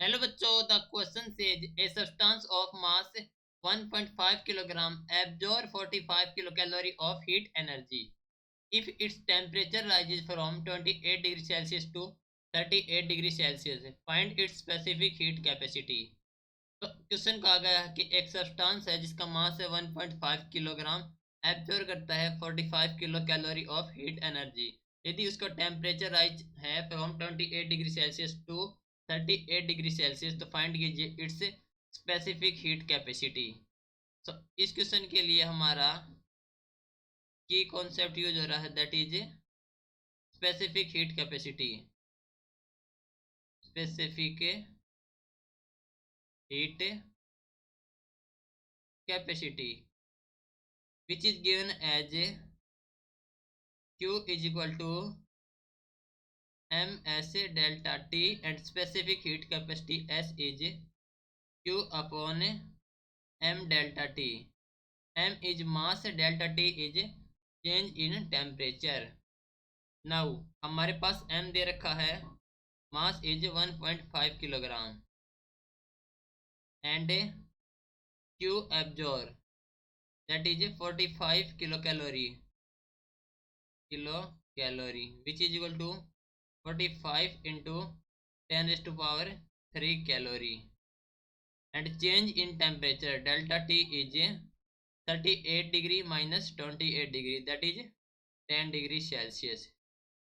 Hello बच्चों, the question says a substance of mass 1.5 kilogram absorb 45 kilocalorie of heat energy if its temperature rises from 28 degree Celsius to 38 degree Celsius. Find its specific heat capacity. तो question कहा गया है कि एक substance है जिसका मास है 1.5 किलोग्राम, एब्जॉर्ब करता है 45 kilo calorie of heat energy. यदि उसका टेम्परेचर राइज है from 28 degree Celsius to 38 degree Celsius, तो फाइंड कीजिए इट्स स्पेसिफिक हीट कैपेसिटी। तो इस क्वेश्चन के लिए हमारा की कॉन्सेप्ट यूज हो रहा है, that is specific heat capacity. Specific heat capacity which is given as Q is equal to ms delta T and specific heat capacity S is Q upon m delta T. M is mass, delta T is change in temperature. Now हमारे पास m दे रखा है, mass is 1.5 kilogram and Q absorb that is 45 kilocalorie which is equal to 45 into 10 raised to power 3 calorie, and change in temperature delta T is 38 degree minus 28 degree, that is 10 degree Celsius.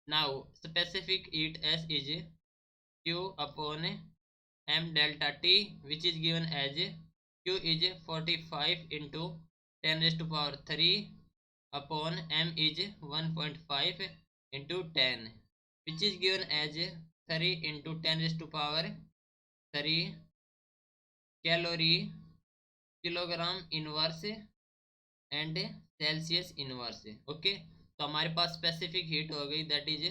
Now specific heat S is Q upon m delta T, which is given as Q is 45 into 10 raised to power 3 upon m is 1.5 into 10, which is given as 3 into 10 raised to power 3 calorie, kilogram inverse and Celsius inverse. Okay, तो हमारे पास specific heat हो गई, that is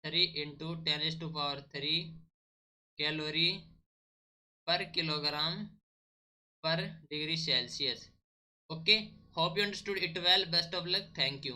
3 into 10 raise to power 3 calorie per kilogram per degree Celsius. Okay, hope you understood it well. Best of luck, thank you.